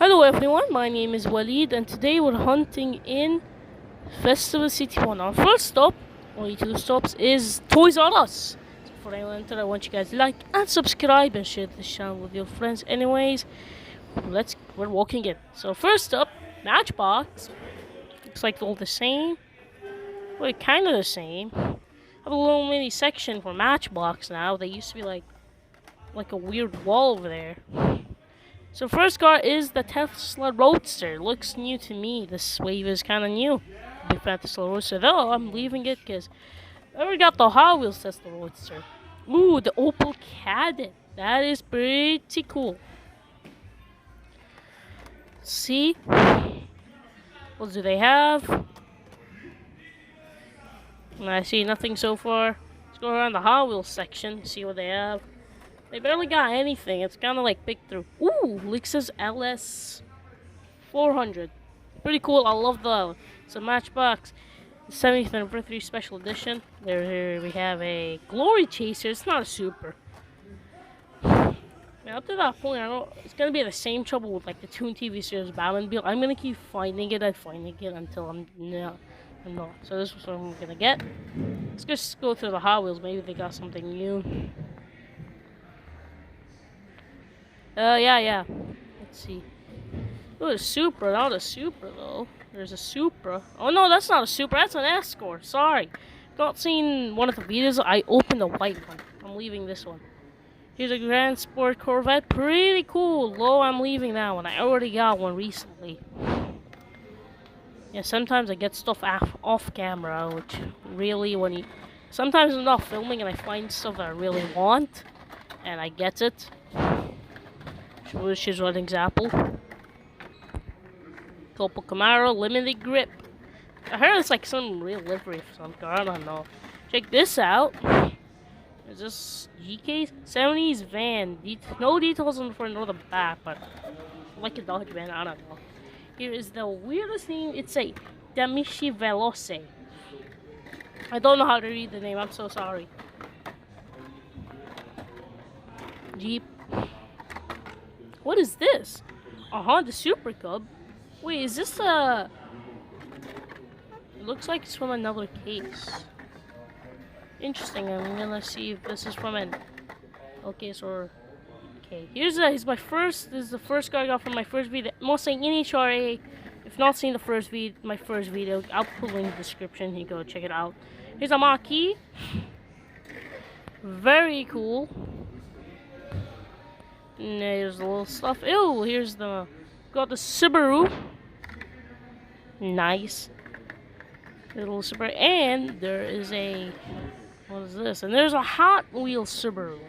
Hello everyone, my name is Walid and today we're hunting in Festival City 1. Our first stop, only two stops, is Toys R Us. So before I enter, I want you guys to like and subscribe and share this channel with your friends. Anyways, we're walking in. So first up, Matchbox. Looks like all the same. Well, kind of the same. Have a little mini section for Matchbox now. They used to be like a weird wall over there. So first car is the Tesla Roadster. Looks new to me. This wave is kind of new. Big fan of Tesla Roadster. Though I'm leaving it because I already got the Hot Wheels Tesla Roadster. Ooh, the Opel Kadett. That is pretty cool. Let's see. What do they have? I see nothing so far. Let's go around the Hot Wheels section. See what they have. They barely got anything. It's kind of like picked through. Ooh, Lexus LS 400. Pretty cool. I love the it's a Matchbox 70th anniversary special edition. Here we have a Glory Chaser. It's not a super. Now up to that point, I know it's gonna be the same trouble with like the Toon TV series Batmobile. I'm gonna keep finding it until I'm not. So this is what I'm gonna get. Let's just go through the Hot Wheels. Maybe they got something new. Yeah. Let's see. Oh, a Supra, not a Supra though. There's a Supra. Oh no, that's not a Supra. That's an Escort. Sorry. Not seen one of the videos. I opened the white one. I'm leaving this one. Here's a Grand Sport Corvette. Pretty cool. Low, I'm leaving that one. I already got one recently. Yeah, sometimes I get stuff off camera, which really sometimes I'm not filming and I find stuff that I really want, and I get it. Which is one example. Couple Camaro, limited grip. I heard it's like some real livery for some car. I don't know. Check this out. Is this GK 70s van? No details on the front or the back, but like a Dodge van. I don't know. Here is the weirdest name. It's a Damishi Veloce. I don't know how to read the name. I'm so sorry. Jeep. What is this? A Honda Super Cub? Wait, is this a... It looks like it's from another case. Interesting, I'm gonna see if this is from an... Okay, so... Okay, this is the first car I got from my first video. Mustang NHRA. If not seen my first video, I'll put a link in the description. You go check it out. Here's a Mach-E. Very cool. And there's a little stuff. Ew, got the Subaru. Nice. Little Subaru. And there is what is this? And there's a Hot Wheels Subaru.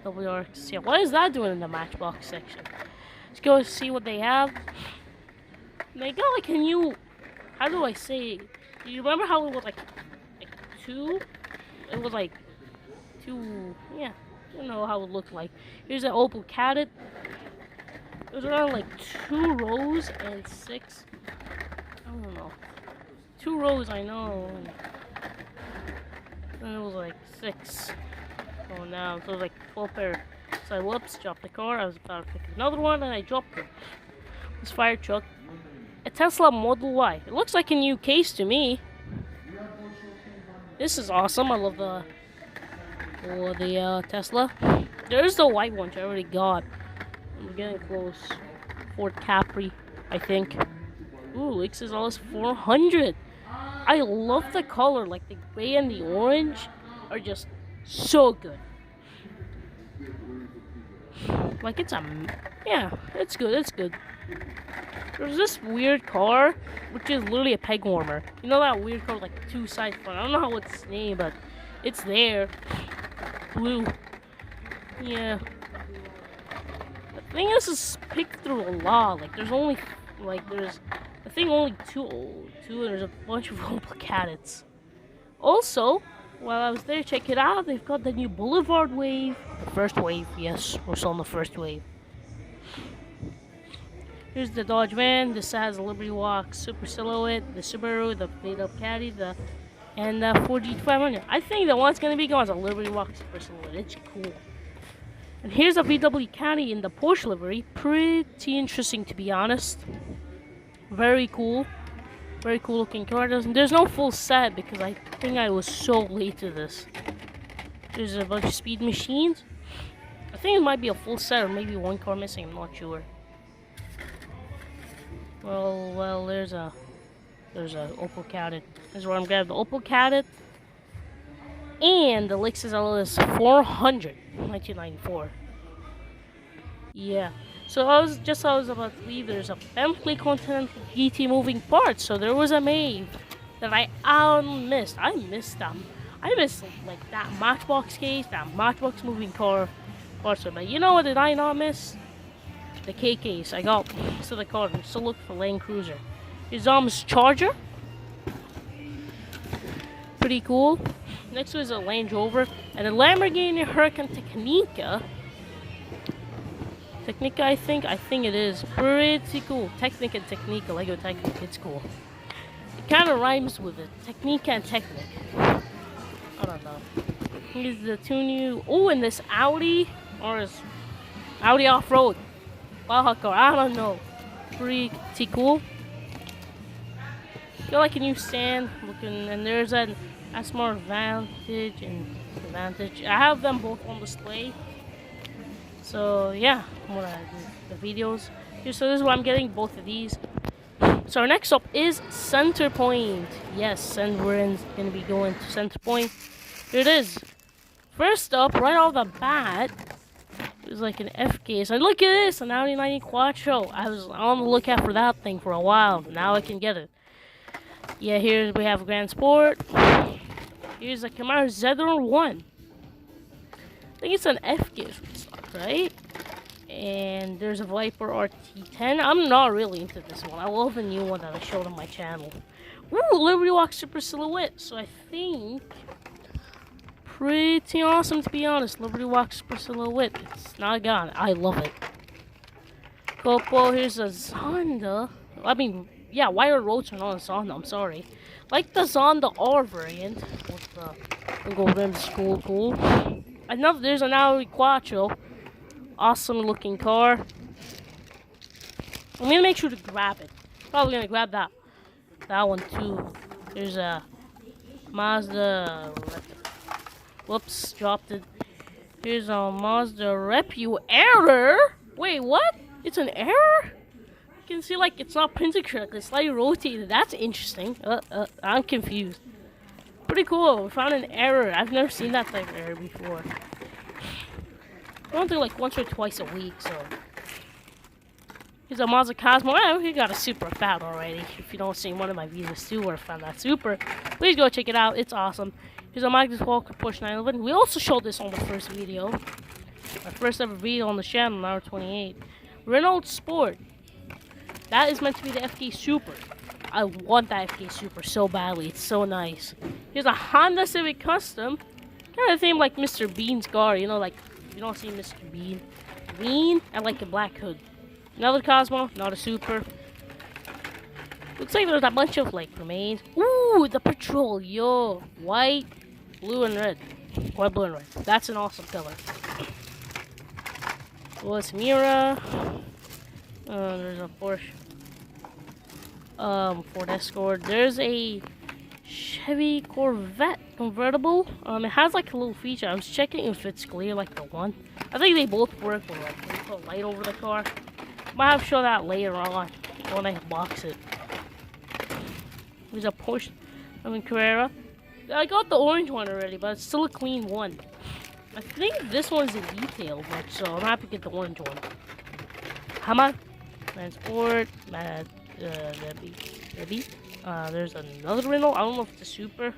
WRC. What is that doing in the Matchbox section? Let's go see what they have. They got like a new, how do I say? Do you remember how it was like two? It was like two, yeah. I don't know how it looked like. Here's an Opel Kadett. It was around like 2 rows and 6. I don't know. 2 rows, I know. And it was like 6 going down. So it was like 12 pair. So I whoops, dropped the car. I was about to pick another one and I dropped it. This fire truck. A Tesla Model Y. It looks like a new case to me. This is awesome. I love the Tesla. There's the white one which I already got. We're getting close. Ford Capri, I think. Ooh, Lexus LS 400. I love the color. Like the gray and the orange are just so good. Like it's it's good. It's good. There's this weird car, which is literally a peg warmer. You know that weird car with like 2 side front? I don't know how it's named, but it's there. Blue. Yeah. The thing is picked through a lot. Like there's only I think only two and there's a bunch of Opel Kadett's. Also, while I was there, check it out. They've got the new Boulevard Wave. The first wave, yes, we're still on the first wave. Here's the Dodge van. This has a Liberty Walk Super Silhouette, the Subaru, the made-up Caddy, and the Ford GT500. I think the one's gonna be going as a Liberty Walk Super Silhouette. It's cool. And here's a VW Caddy in the Porsche livery. Pretty interesting, to be honest. Very cool. Very cool looking car. There's no full set because I think I was so late to this. There's a bunch of speed machines. I think it might be a full set or maybe one car missing. I'm not sure. Well, there's a Opel Kadett. This is where I'm grabbing the Opel Kadett and the Lexus LS 400, 1994. Yeah. So I was about to leave. There's a Bentley Continental GT moving parts. So there was a Mave that I missed. I missed them. I missed like that Matchbox case, that Matchbox moving car parts. But you know what did I not miss? The K case. I got to the car. I'm still looking for Land Cruiser. His Charger. Pretty cool. Next was a Land Rover and a Lamborghini Huracan Technica. I think it is pretty cool. Technica, Lego Technic, it's cool. It kind of rhymes with it. Technica and Technic. I don't know. Here's the two new. Oh, and this Audi or is Audi off-road. Baja car. I don't know. Pretty cool. Feel like a new stand looking, and there's an Asmar Vantage and Vantage. I have them both on display. So yeah, I'm gonna do the videos here. So this is why I'm getting both of these. So our next stop is Center Point. Yes, and we're gonna be going to Center Point. Here it is. First up, right off the bat, it was like an F case. And look at this, an Audi 90 Quattro. I was on the lookout for that thing for a while. Now I can get it. Yeah, here we have a Grand Sport. Here's a Camaro ZR1. I think it's an F case, right? And there's a Viper RT10. I'm not really into this one. I love the new one that I showed on my channel. Ooh, Liberty Walk Super Silhouette. So I think pretty awesome, to be honest. Liberty Walk Super Silhouette. It's not gone. I love it. Cool. Here's a Zonda. I mean, yeah, wider roads are not a Zonda. I'm sorry. Like the Zonda R variant with the gold rims. Cool. There's an Audi Quattro. Awesome looking car. I'm gonna make sure to grab it. Probably gonna grab that one too. There's a Mazda. Whoops, dropped it. Here's a Mazda Repu error. Wait, what? It's an error? You can see like it's not printed correctly. It's slightly rotated. That's interesting. I'm confused. Pretty cool. We found an error. I've never seen that type of error before. I don't do like once or twice a week, so. Here's a Mazda Cosmo. Oh, he got a super fat already. If you don't see one of my videos too where I found that super, please go check it out. It's awesome. Here's a Magnus Walker Porsche 911. We also showed this on the first video. My first ever video on the channel, hour 28. Renault Sport. That is meant to be the FK Super. I want that FK Super so badly. It's so nice. Here's a Honda Civic Custom. Kind of theme like Mr. Bean's car. You know, like, you don't see Mr. Bean. Green and like a black hood. Another Cosmo, not a Super. Looks like there's a bunch of like remains. Ooh, the Patrol, yo. White, blue, and red. White, blue, and red. That's an awesome color. Willis Mira. There's a Porsche. Ford Escort. There's a Chevy Corvette convertible. It has like a little feature. I was checking if it's clear like the one. I think they both work with like when you put light over the car. Might have to show that later on when I box it. There's a Porsche Carrera. I got the orange one already, but it's still a clean one. I think this one's in detail, but so I'm happy to get the orange one. Hammer, Transport, Debbie. There's another Renault. I don't know if it's a Super.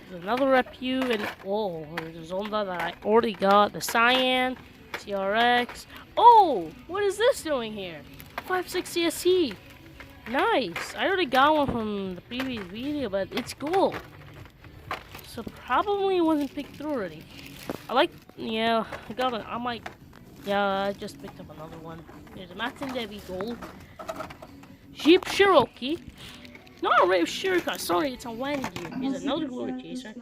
There's another Repu, and oh, there's a Zonda that I already got. The Cyan, TRX. Oh, what is this doing here? 560 SE. Nice. I already got one from the previous video, but it's cool. So probably wasn't picked through already. Yeah, I got it. I just picked up another one. There's a Martin Debbie Gold. Jeep Cherokee. Not a Cherokee. Sorry, it's a Wang gear. Here's another Glory Chaser.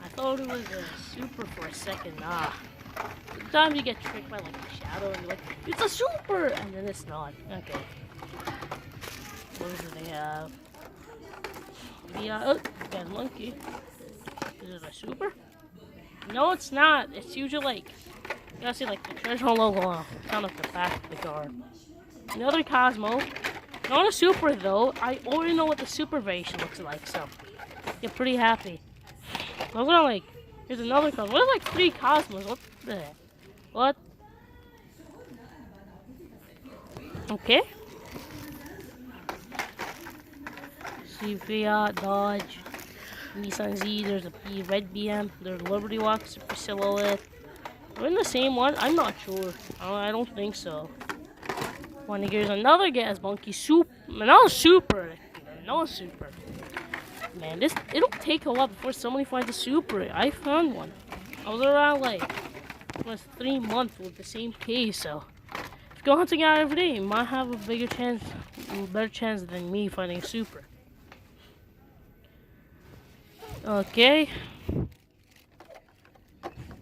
I thought it was a super for a second. Sometimes you get tricked by like the shadow and you're like, it's a super! And then it's not. Okay. What do they have? Oh, got a monkey. Is it a super? No, it's not. It's usually like, you gotta see like the treasure logo on kind of the back of the card. Another Cosmo. Not a super though. I already know what the super variation looks like, so get pretty happy. Look at like, here's another Cosmo. What are like 3 Cosmos? What the heck? What? Okay. See Fiat, Dodge, Nissan Z, there's a red BM, there's Liberty Walk, Super Silhouette. We're in the same one? I'm not sure. I don't think so. Here's another gas monkey, another super. Man, it'll take a while before somebody finds a super. I found one. I was around like almost 3 months with the same case, so if you go hunting out every day, you might have a better chance than me finding a super. Okay.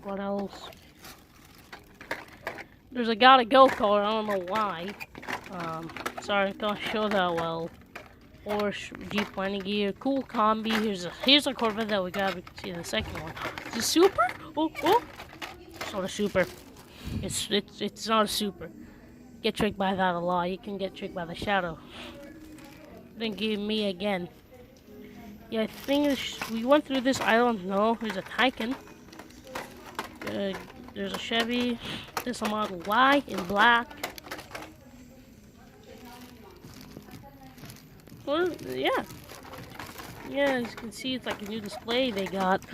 What else? There's a gotta go card. I don't know why. Sorry, I can't show that well. Porsche, Jeep landing gear, cool combi. Here's a Corvette that we got. We can see the second one. Is it super? Oh. It's not a super. It's not a super. Get tricked by that a lot. You can get tricked by the shadow. Then give me again. Yeah, I think we went through this. I don't know. There's a Taycan. There's a Chevy. There's a Model Y in black. Well, yeah. Yeah, as you can see, it's like a new display they got.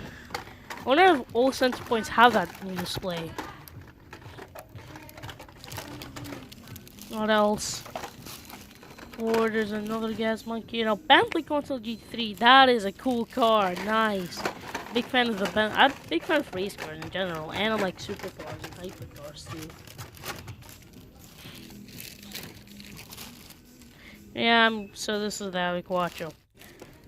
I wonder if all center points have that new display. What else? Or there's another gas monkey. You know, Bentley Console G3. That is a cool car. Nice. Big fan of the Bentley. I'm a big fan of race cars in general. And I like supercars and hypercars too. Yeah, so this is the Audi Quattro.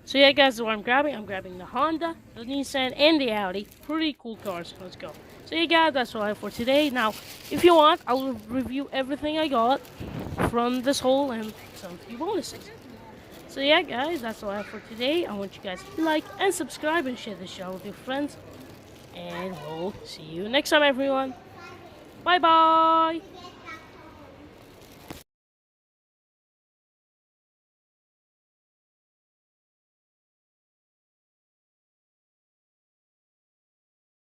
So yeah, guys, what I'm grabbing the Honda, the Nissan, and the Audi. Pretty cool cars. Let's go. So yeah, guys, that's all I have for today. Now, if you want, I'll review everything I got from this haul and some few bonuses. So yeah, guys, that's all I have for today. I want you guys to like and subscribe and share this channel with your friends. And we'll see you next time, everyone. Bye-bye.